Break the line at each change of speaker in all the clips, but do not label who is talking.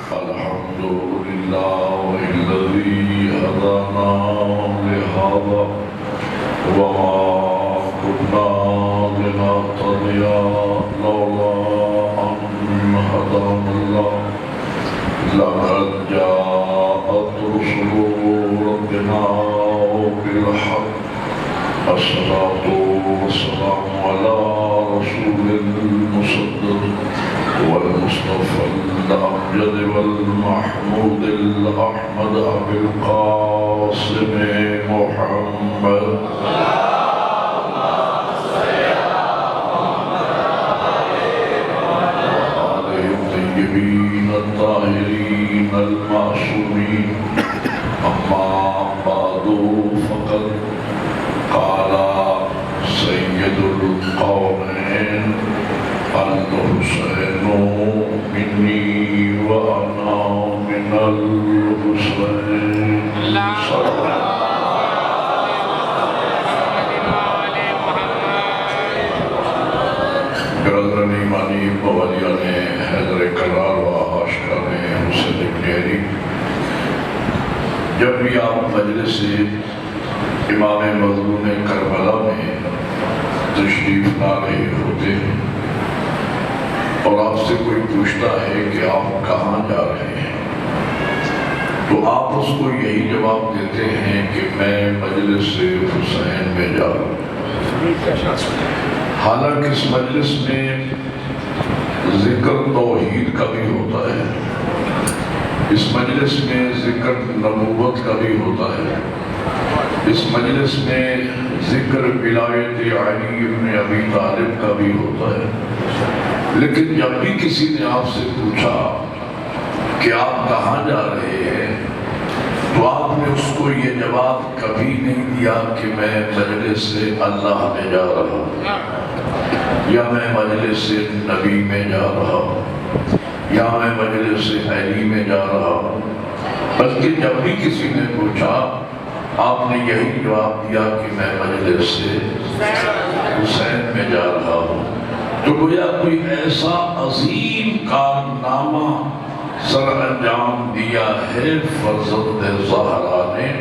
الحمد لله الذي هدانا لهذا وما كنا لنهتدي لولا أن هدانا الله لقد جاءت رسل ربنا بالحق الصلاة والسلام على رسول المصدق والمصطفى الأمجد والمحمود الأحمد أبي القاسم محمد وآله الطيبين الطاهرين المعصومين. أما بعد فقد قال سيد القومين الحسين مني وأنا من الحسين. برادران ایمانی بوالیان حیدر کرار و عاشقان حسین ابن علی، جب بھی آپ مجلس امام مظلوم کربلا میں تشریف لا رہے ہوتے ہیں اور آپ سے کوئی پوچھتا ہے کہ آپ کہاں جا رہے ہیں، تو آپ اس کو یہی جواب دیتے ہیں کہ میں مجلس حسین میں جا رہا ہوں. حالانکہ اس مجلس میں ذکر توحید کا بھی ہوتا ہے، اس مجلس میں ذکر نبوت کا بھی ہوتا ہے، اس مجلس میں ذکر ولایت علی ابن ابی طالب کا بھی ہوتا ہے. لیکن جب بھی کسی نے آپ سے پوچھا کہ آپ کہاں جا رہے ہیں، تو آپ نے اس کو یہ جواب کبھی نہیں دیا کہ میں مجلس اللہ میں جا رہا ہوں، یا میں مجلس نبی میں جا رہا ہوں، یا میں مجلس علی میں جا رہا ہوں. بلکہ جب بھی کسی نے پوچھا آپ نے یہی جواب دیا کہ میں مجلس حسین میں جا رہا ہوں. تو گویا کوئی ایسا عظیم کارنامہ سر انجام دیا ہے فرزند زہرا نے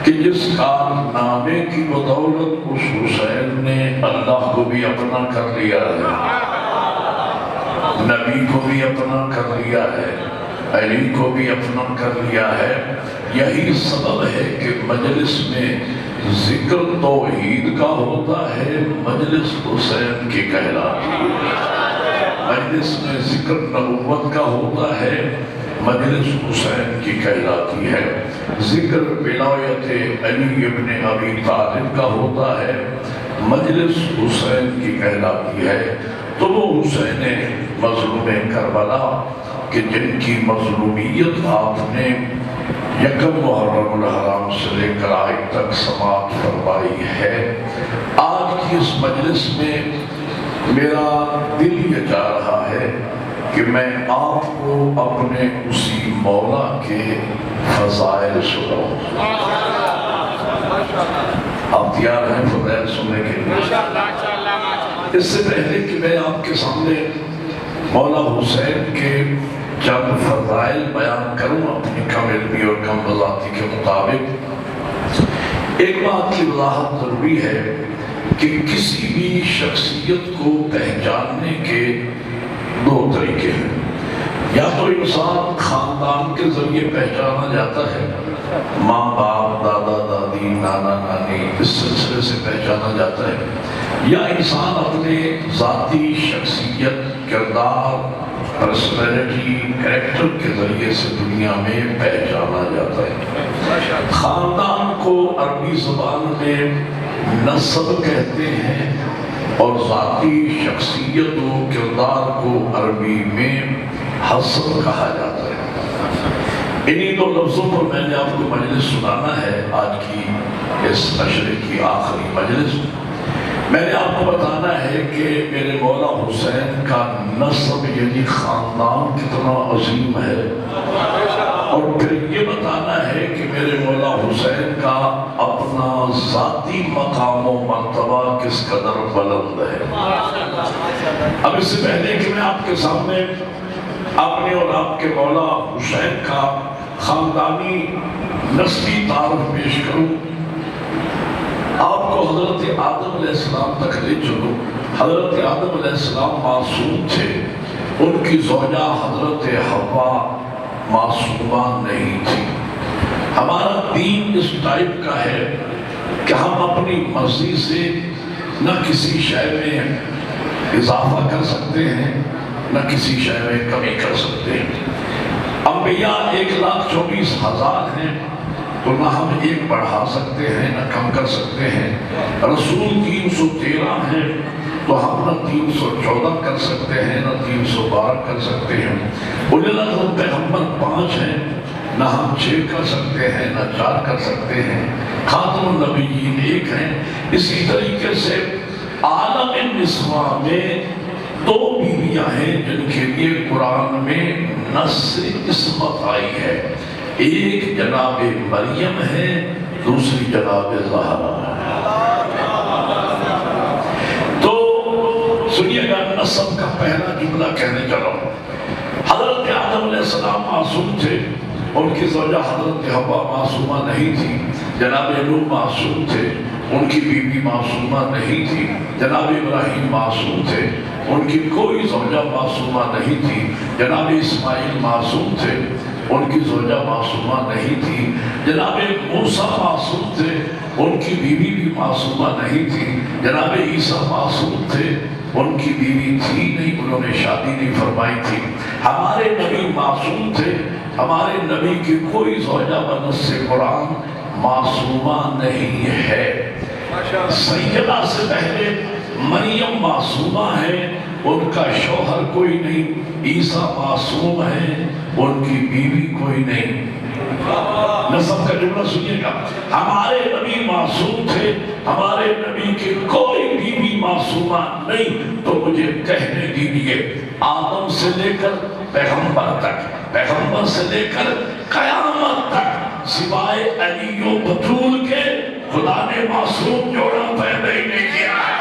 کہ جس کارنامے کی بدولت اس حسین نے اللہ کو بھی اپنا کر لیا ہے، نبی کو بھی اپنا کر لیا ہے، علی کو بھی اپنا کر لیا ہے. یہی سبب ہے کہ مجلس میں ذکر توحید کا ہوتا ہے، مجلس حسین کی کہلاتی ہے. مجلس میں ذکر نبوت کا ہوتا ہے، مجلس حسین کی کہلاتی ہے. ذکر ولایت علی ابن ابی طالب کا ہوتا ہے، مجلس حسین کی کہلاتی ہے. تو وہ حسین مظلوم کربلا کہ جن کی مظلومیت آپ نے یکم محرم الحرام سے لے کر آج تک سماعت فرمائی ہے، آج کی اس مجلس میں میرا دل یہ چاہ رہا ہے کہ میں آپ کو اپنے اسی مولا کے فضائل سناؤں. آپ تیار ہیں فضائل سننے کے لیے؟ اس سے پہلے کہ میں آپ کے سامنے مولا حسین کے چند فضائل بیان کروں اپنی کم علمی اور کم بذاتی کے مطابق، ایک بات کی وضاحت ضروری ہے کہ کسی بھی شخصیت کو پہچاننے کے دو طریقے ہیں. یا تو انسان خاندان کے ذریعے پہچانا جاتا ہے، ماں باپ دادا دادی نانا نانی اس سلسلے سے پہچانا جاتا ہے، یا انسان اپنے ذاتی شخصیت کردار پرسنالٹی کریکٹر کے ذریعے سے دنیا میں پہچانا جاتا ہے. خاندان کو عربی زبان میں نسب کہتے ہیں اور ذاتی شخصیت و کردار کو عربی میں حسب کہا جاتا ہے. انہی دو لفظوں پر میں نے آپ کو مجلس سنانا ہے. آج کی اس نشر کی آخری مجلس میں نے آپ کو بتانا ہے کہ میرے مولا حسین کا نسب یعنی خاندان کتنا عظیم ہے، اور پھر یہ بتانا ہے کہ میرے مولا حسین کا اپنا ذاتی مقام و مرتبہ کس قدر بلند ہے. اب اس سے پہلے کہ میں آپ کے سامنے اپنے اور آپ کے مولا حسین کا خاندانی نسلی تعارف پیش کروں، آپ کو حضرت آدم علیہ السلام تک لے چلو۔ حضرت آدم علیہ السلام معصوم تھے، ان کی زوجہ حضرت حوا معصومہ نہیں تھی۔ ہمارا دین اس ٹائپ کا ہے کہ ہم اپنی مرضی سے نہ کسی شے میں اضافہ کر سکتے ہیں نہ کسی شے میں کمی کر سکتے ہیں۔ انبیاء 1,24,000 ہیں تو نہ ہم ایک بڑھا سکتے ہیں نہ کم کر سکتے ہیں۔ رسول 313 ہیں تو ہم نہ 314 کر سکتے ہیں نہ 312 کر سکتے ہیں۔ اولي العزم پیغمبر 5 ہیں، نہ ہم 6 کر سکتے ہیں نہ 4 کر سکتے ہیں۔ خاتم النبیین 1 ہیں۔ اسی طریقے سے عالم النسواء میں 2 بیویاں ہیں جن کے لیے قرآن میں نص عصمت آئی ہے، ایک جناب مریم ہے، دوسری جناب زہرا ہے۔ تو سنیے گا نسب کا پہلا جملہ کہنے چلا ہوں۔ حضرت آدم علیہ السلام معصوم تھے، ان کی زوجہ حضرت حوا معصومہ نہیں تھی۔ جناب نوح معصوم تھے، ان کی بیوی معصومہ نہیں تھی۔ جناب ابراہیم معصوم تھے، ان کی کوئی زوجہ معصومہ نہیں تھی۔ جناب اسماعیل معصوم تھے، ان کی زوجہ معصومہ نہیں تھی۔ جناب موسیٰ معصوم تھے، ان کی بیوی بھی معصومہ نہیں تھی۔ جناب عیسیٰ معصوم تھے، ان کی بیوی تھی نہیں، انہوں نے شادی نہیں فرمائی تھی۔ ہمارے نبی معصوم تھے، ہمارے نبی کی کوئی زوجہ بنص قرآن معصومہ نہیں ہے۔ سیدہ سے پہلے مریم معصومہ ہے، ان کا شوہر کوئی نہیں۔ عیسیٰ معصوم ہے، ان کی بیوی کوئی نہیں۔ نسب کا جملہ سنیے گا، ہمارے نبی معصوم تھے، ہمارے نبی کی کوئی بیوی معصومہ نہیں۔ تو مجھے کہنے دیجیے، آدم سے لے کر پیغمبر تک، پیغمبر سے لے کر قیامت تک، سوائے علی و بطول کے خدا نے معصوم جوڑا پیدا ہی نہیں کیا ہے۔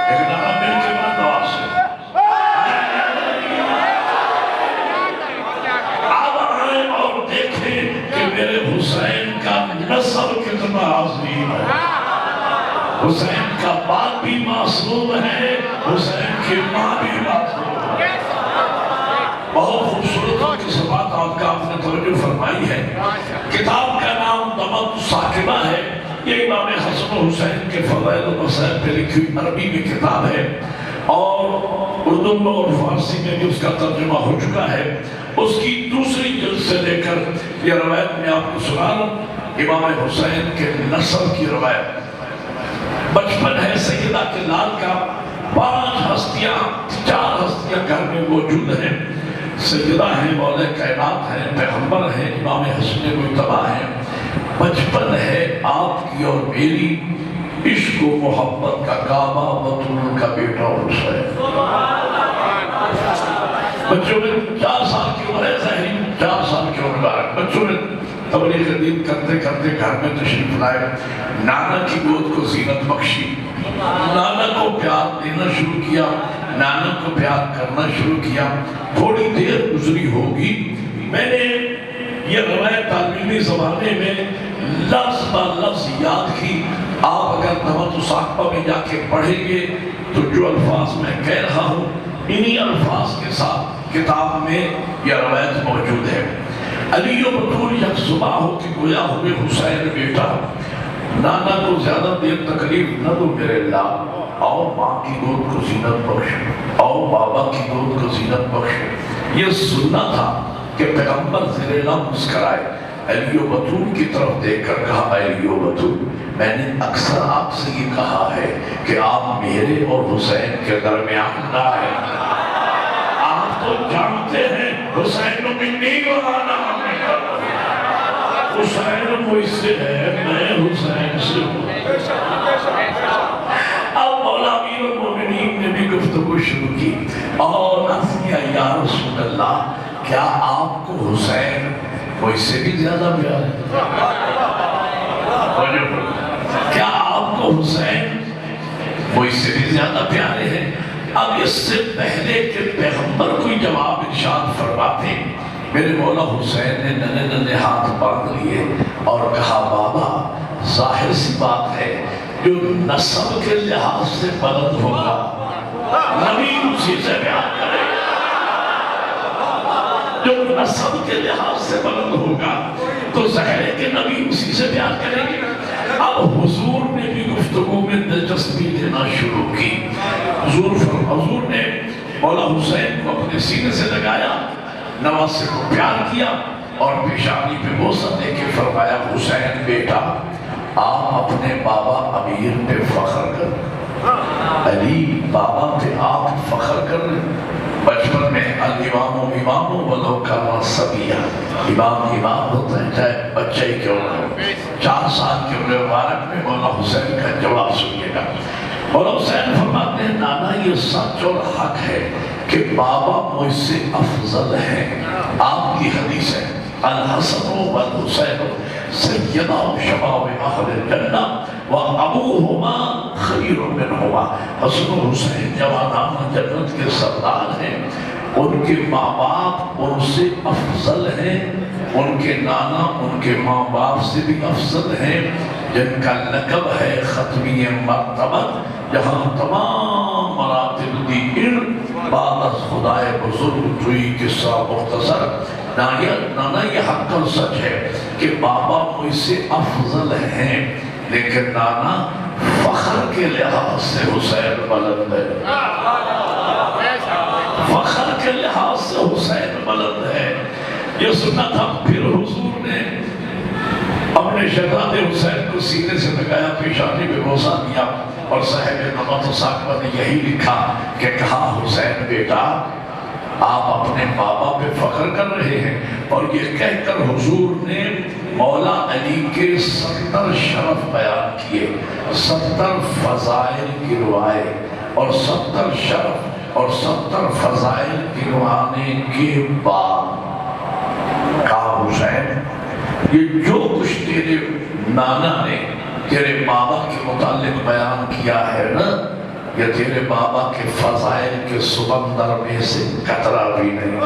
ایک نعرہ مل کے بات دعا سے اب آئیں اور دیکھیں کہ میرے حسین کا نسب کتنا عظیم ہے۔ حسین کا باپ بھی معصوم ہے، حسین کی ماں بھی معصوم ہے۔ بہت خوبصورت کی بات آپ کا آپ نے توجہ فرمائی ہے۔ کتاب کا نام دمت ساکنہ ہے، یہ امام حسن و حسین کے فضائل و مسائل پہ لکھی عربی میں کتاب ہے، اور اردو میں اور فارسی میں بھی اس کا ترجمہ ہو چکا ہے۔ اس کی دوسری جلد سے لے کر یہ روایت میں آپ کو سنا لوں، امام حسین کے نسب کی روایت۔ بچپن ہے سیدہ کے لال کا، 4 ہستیاں گھر میں موجود ہیں۔ سیدہ ہیں، مولا کائنات ہیں، پیغمبر ہیں، امام حسن مجتبیٰ ہیں۔ بچپن ہے آپ کی اور میری عشق و محبت کا کعبہ، بطول کا بیٹا حسین۔ بچوں میں 4 سال کی عمر ہے، ظاہری 4 سال کی عمر ہے۔ بچوں میں تبلیغ دین کرتے کرتے گھر میں تشریف لائے، نانا کی گود کو زینت بخشی، نانا کو پیار دینا شروع کیا، نانا کو پیار کرنا شروع کیا۔ تھوڑی دیر گزری ہوگی، میں نے یہ روایت تعلیمی زمانے میں لفظ با لفظ یاد کی۔ آپ اگر دمت ساقبہ میں جا کے پڑھیں گے تو جو الفاظ میں کہہ رہا ہوں انہی الفاظ کے ساتھ کتاب میں یہ روایت موجود ہے۔ علی و بطول یک صبح ہو کہ گویا ہوئے حسین بیٹا، نانا کو زیادہ دیر تکلیف نہ دو میرے اللہ، آؤ ماں کی گود کو زینت بخش، آؤ بابا کی گود کو زینت بخش۔ یہ سننا تھا کہ پیغمبر زیر لب مسکرائے، علی و بطول کی طرف دیکھ کر کہا، علی و بطول میں نے اکثر آپ سے یہ کہا ہے کہ آپ میرے اور حسین کے درمیان نہ ہیں۔ آپ تو جانتے ہیں حسین منی ورانا، حسین مجھ سے ہے، میں حسین سے ہوں۔ اب مولا امیر المومنین نے بھی گفتگو شروع کی اور عرض کیا، یا رسول اللہ کیا آپ کو حسین مجھ سے بھی زیادہ پیار ہے؟ کیا آپ کو حسین مجھ سے بھی زیادہ پیارے ہیں۔ اب اس سے پہلے کہ پیغمبر کوئی جواب ارشاد فرماتے، میرے مولا حسین نے ننھے ننھے ہاتھ باندھ لیے اور کہا بابا ظاہر سی بات ہے جو نسب کے لحاظ سے بلند ہوگا نبی اسی سے پیار کرے گا، جو نسب کے لحاظ سے بلند ہوگا تو ظاہر ہے کہ نبی اسی سے پیار کریں گے۔ اب حضور نے بھی گفتگو میں دلچسپی لینا شروع کی۔ حضور نے مولا حسین کو اپنے سینے سے لگایا، نواسے کو پیار کیا اور پیشانی پہ بوسہ دے کے فرمایا حسین بیٹا آپ اپنے بابا امیر پہ فخر کر، علی بابا پہ آپ فخر کر رہے۔ بچپن میں الامام امام ولو کان صبیا، امام ہوتا ہے چاہے بچہ ہی کیوں نہ ہو۔ 4 سال کے عمر مبارک میں مولا حسین کا جواب سنیے گا۔ مولا حسین فرماتے ہیں نانا یہ سچ اور حق ہے کہ بابا مجھ سے افضل ہے۔ آپ کی حدیث ہے الحسن والحسین سیدہ شباب اہل الجنہ وابوہما خیر منہما، حسن و حسین جوانان جنت کے سردار ہیں، ان کے ماں باپ ان سے افضل ہیں، ان کے نانا ان کے ماں باپ سے بھی افضل ہیں، جن کا لقب ہے ختمی مرتبت، جہاں تمام مراتب دی علم بعد از خدائے بزرگ توئی قصہ مختصر۔ نانا یہ حق اور سچ ہے کہ بابا مجھ سے افضل ہیں، لیکن نانا فخر کے لحاظ سے حسین بلند ہے، فخر کے لحاظ سے حسین بلند ہے۔ یہ سننا تھا۔ پھر حضور نے اپنے شہزادے حسین کو سینے سے لگایا، پیشانی پہ بوسہ دیا اور صاحب نمط و ساقبہ نے یہی لکھا کہ کہا حسین بیٹا آپ اپنے بابا پہ فخر کر رہے ہیں، اور یہ کہہ کر حضور نے مولا علی کے 70 شرف بیان کیے، 70 فضائل گنوائے، اور 70 شرف اور 70 فضائل گنوانے کے بعد کہا حسین یہ جو کچھ تیرے نانا نے تیرے بابا کے متعلق بیان کیا ہے نا، یہ تیرے بابا کے فضائل کے سمندر میں سے قطرہ بھی نہیں۔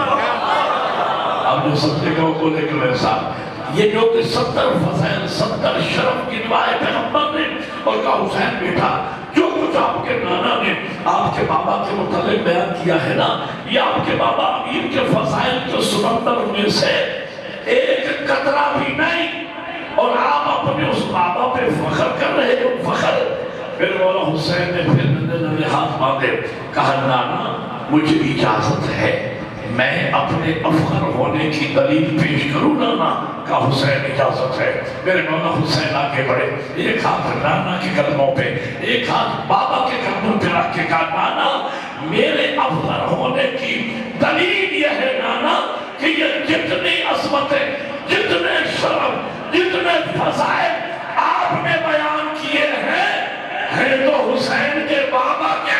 اب جو سمجھے گا وہ بولے کہ ویسا یہ جو کہ 70 فضائل 70 شرف گنوائے پیغمبر نے، اور کہا حسین بیٹا جو کچھ آپ کے نانا نے آپ کے بابا کے متعلق بیان کیا ہے نا، یہ آپ کے بابا امیر کے فضائل کے سمندر میں سے ایک قطرہ بھی نہیں، اور آپ اپنے اس بابا پہ فخر کر رہے ہو۔ فخر پھر مولا حسین نے پھر ننھے ہاتھ باندھے، کہا نانا مجھے اجازت ہے میں اپنے افخر ہونے کی دلیل پیش کروں نانا؟ کہا حسین اجازت ہے۔ میرے مولا حسین آگے بڑھے، ایک ہاتھ نانا کے قدموں پہ ایک ہاتھ بابا کے قدموں پہ رکھ کے کہا نانا میرے افخر ہونے کی دلیل یہ ہے نانا کہ یہ جتنی عظمتیں جتنے شرف جتنے فضائل آپ نے بیان کیے ہیں تو حسین کے بابا کے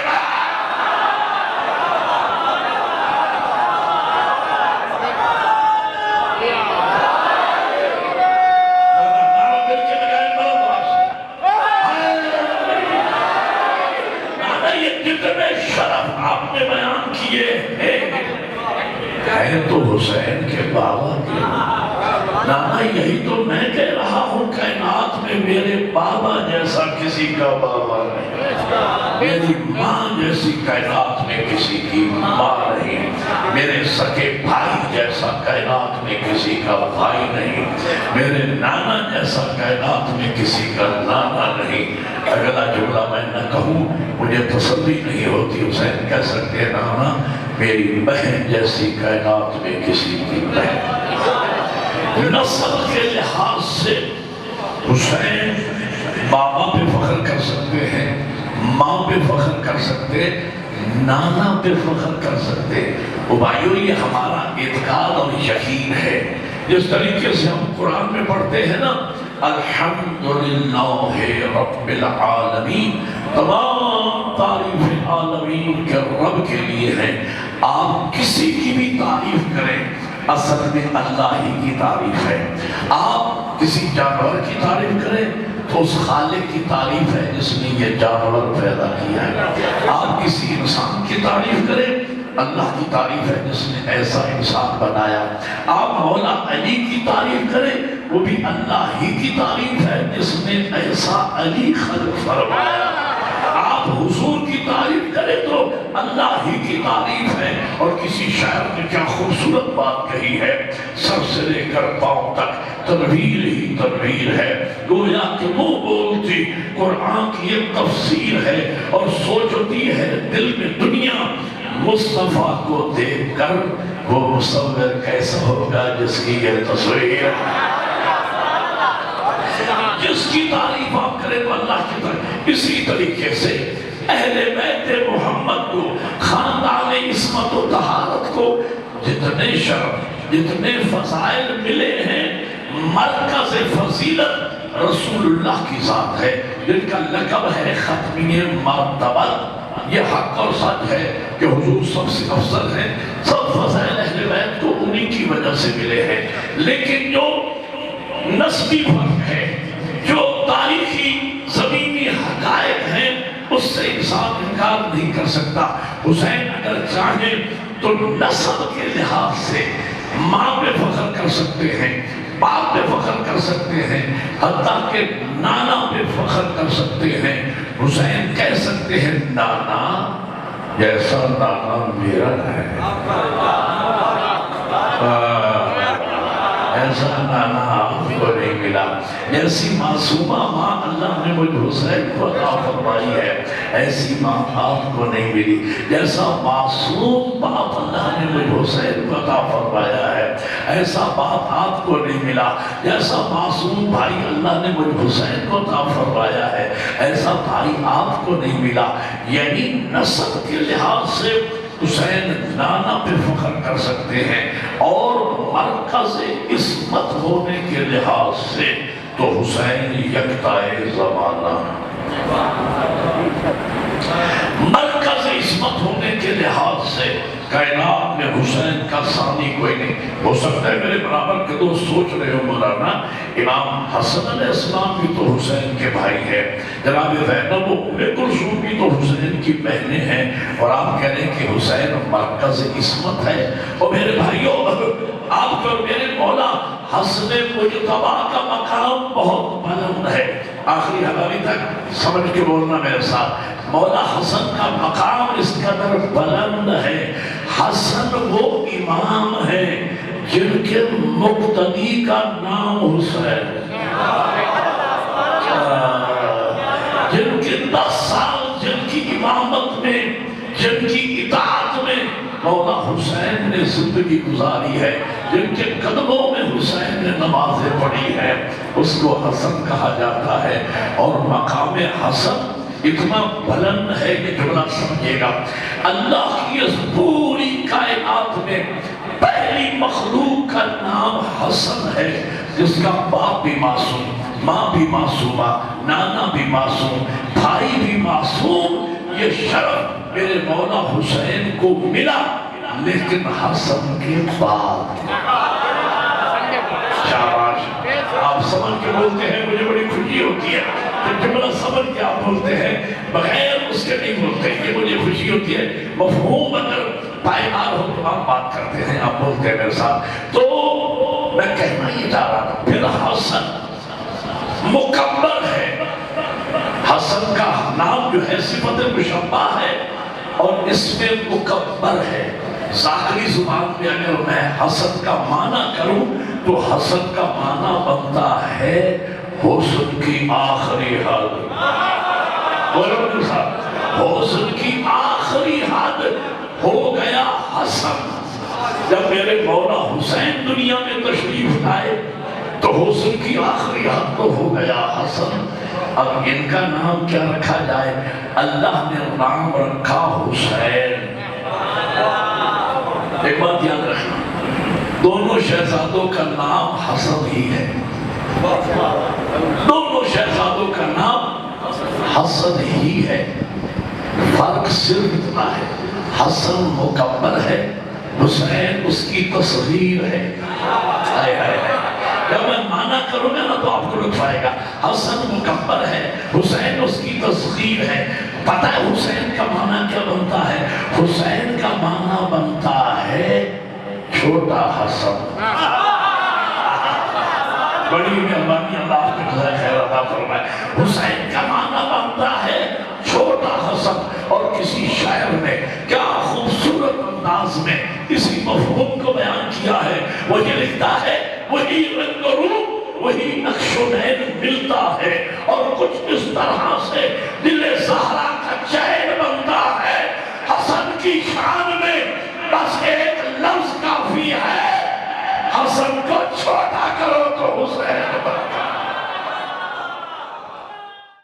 جتنے شرف آپ نے بیان کیے ہیں تو حسین کے بابا کے۔ نانا یہی تو میں کہہ رہا ہوں کائنات میں میرے بابا جیسا کسی کا بابا نہیں، میری ماں جیسی کائنات میں کسی کی ماں نہیں، میرے سکے بھائی جیسا کائنات میں کسی کا بھائی نہیں، میرے نانا جیسا کائنات میں کسی کا نانا نہیں۔ اگلا جملہ میں نہ کہوں مجھے تسلی نہیں ہوتی، حسین کہہ سکتے ہیں نانا میری بہن جیسی کائنات میں کسی کی بہن۔ نسل کے لحاظ سے حسین بابا پہ فخر کر سکتے ہیں، ماں پہ فخر کر سکتے، نانا پہ فخر کر سکتے۔ وہ بھائیو یہ ہمارا اعتقاد اور یقین ہے، جس طریقے سے ہم قرآن میں پڑھتے ہیں نا الحمدللہ رب العالمین، تمام تعریف عالمین کے رب کے لیے ہے۔ آپ کسی کی بھی تعریف کریں اصل میں اللہ ہی کی تعریف ہے۔ آپ کسی جانور کی تعریف کریں تو اس خالق کی تعریف ہے جس نے یہ جانور پیدا کیا ہے۔ آپ کسی انسان کی تعریف کریں، اللہ کی تعریف ہے جس نے ایسا انسان بنایا۔ آپ مولا علی کی تعریف کریں، وہ بھی اللہ ہی کی تعریف ہے جس نے ایسا علی خلق فرمایا۔ آپ حضور کی تعریف کریں تو اللہ ہی کی تعریف ہے۔ اور کسی شاعر نے کیا خوبصورت بات کہی ہے، سر سے لے کر پاؤں تک تنویر ہی تنویر ہے، گویا کہ وہ بولتی قرآن کی ایک تفسیر ہے اور سوچتی ہے دل میں دنیا۔ مصطفیٰ کو دیکھ کر وہ مصور کیسا ہوگا جس کی یہ تصویر ہے۔ جس کی تعریف آپ کریں تو اللہ کی تعریف۔ اسی طریقے سے اہل بیت محمد کو، خاندان عصمت و طہارت کو جتنے شرف، جتنے فضائل ملے ہیں، مرکز فضیلت رسول اللہ کی ذات ہے جن کا لقب ہے ختمی مرتبت۔ یہ حق اور سچ ہے کہ حضور سب سے افضل ہیں، سب فضائل اہل بیت کو انہی کی وجہ سے ملے ہیں۔ لیکن جو نسبی فرق ہے، جو تاریخی زمینی حقائق ہیں، اس سے انسان انکار نہیں کر سکتا۔ حسین اگر چاہیں تو نسب کے لحاظ سے ماں پہ فخر کر سکتے ہیں، باپ پہ فخر کر سکتے ہیں، حتیٰ کہ نانا پہ فخر کر سکتے ہیں۔ حسین کہہ سکتے ہیں نانا جیسا نانا میرا ہے، ایسا نانا آپ کو نہیں ملا، جیسی معصومہ ماں اللہ نے مجھ حسین کو عطا فرمائی ہے ایسی ماں آپ کو نہیں ملی، جیسا معصوم باپ اللہ نے مجھ حسین کو عطا فرمایا ہے ایسا باپ آپ کو نہیں ملا، جیسا معصوم بھائی اللہ نے مجھ حسین کو عطا فرمایا ہے ایسا بھائی آپ کو نہیں ملا۔ یعنی نسب کے لحاظ سے حسین نانا پہ فخر کر سکتے ہیں، اور مرکز عصمت ہونے کے لحاظ سے تو حسین یکتائے زمانہ، مرکز عصمت ہونے کے لحاظ سے کائنات میں حسین کا ثانی کوئی نہیں ہو سکتا ہے۔ میرے برابر کے دوست سوچ رہے ہو مولانا، امام حسن علیہ السلام بھی تو حسین کے بھائی ہیں، جناب زینب و ام کلثوم بھی تو حسین کی بہنیں ہیں، اور آپ کہہ رہے ہیں کہ حسین مرکز عصمت ہے۔ اور میرے بھائیوں، آپ کو میرے مولا حسن مجتبی کا مقام بہت بلند ہے۔ آخری حوالی تک سمجھ کے بولنا میرے ساتھ، مولا حسن کا مقام اس قدر بلند ہے۔ حسن وہ امام ہے جن کے مقتدی کا نام حسین، جن کے 10 سال جن کی امامت میں، جن کی اطاعت میں مولا حسین نے زندگی گزاری ہے، جن کے قدموں میں حسین نے نمازیں پڑھی ہے، اس کو حسن کہا جاتا ہے۔ اور مقام حسن اتنا بلند ہے کہ جملہ سمجھے گا، اللہ کی اس پوری کائنات میں پہلی مخلوق کا نام حسن ہے، جس کا باپ بھی معصوم، ماں بھی معصومہ، نانا بھی معصوم، بھائی بھی معصوم۔ یہ شرف میرے مولا حسین کو ملا، لیکن حسن کے بعد۔ شاباش، آپ سمجھ کے بولتے ہیں، مجھے بڑی خوشی ہوتی ہے کہ جملہ سمجھ کے آپ بولتے ہیں، بغیر اس کے نہیں بولتے، یہ مجھے خوشی ہوتی ہے۔ مفہوم اگر پائیدار ہو تو آپ بات کرتے ہیں، آپ بولتے ہیں میرے ساتھ۔ تو میں کہنا یہ چاہ رہا تھا، پھر حسن مکبر ہے۔ حسن کا نام جو ہے صفت مشبہ ہے اور اس میں مکبر ہے۔ ظاہری زبان میں اگر میں حسن کا معنی کروں تو حسن کا معنی بنتا ہے حسن کی آخری حد۔ بولو میرے ساتھ، حسن کی آخری حد ہو گیا حسن۔ جب میرے مولا حسین دنیا میں تشریف لائے تو حسن کی آخری حد تو ہو گیا حسن۔ اب ان کا نام کیا رکھا جائے؟ اللہ نے نام رکھا حسین۔ ایک بات یاد رکھنا، دونوں شہزادوں کا نام حسن ہی ہے، دونوں شہزادوں کا نام حسن ہی ہے، فرق صرف اتنا ہے، حسن مکبر ہے، حسین اس کی تصغیر ہے۔ جب میں مانا کروں گا نا تو آپ کو لطف آئے گا. حسن مکبر ہے، حسین اس کی تصغیر ہے. پتہ ہے حسین کا معنی کیا بنتا ہے؟ حسین کا معنی بنتا ہے چھوٹا حسن. بڑی مہربانی، اللہ آپ کے جزائے خیر عطا فرمائے. حسین کا معنی بنتا ہے چھوٹا حسن. اور کسی شاعر نے کیا خوبصورت انداز میں اسی مفہوم کو بیان کیا ہے. وہ یہ لکھتا ہے وہی رنگ و روپ وہی نقش و نین ملتا ہے، اور کچھ اس طرح سے دل زہرا کا چین بنتا ہے. حسن کی شان میں بس ایک لفظ کافی ہے، حسن کو چھوٹا کرو تو حسین بنتا ہے.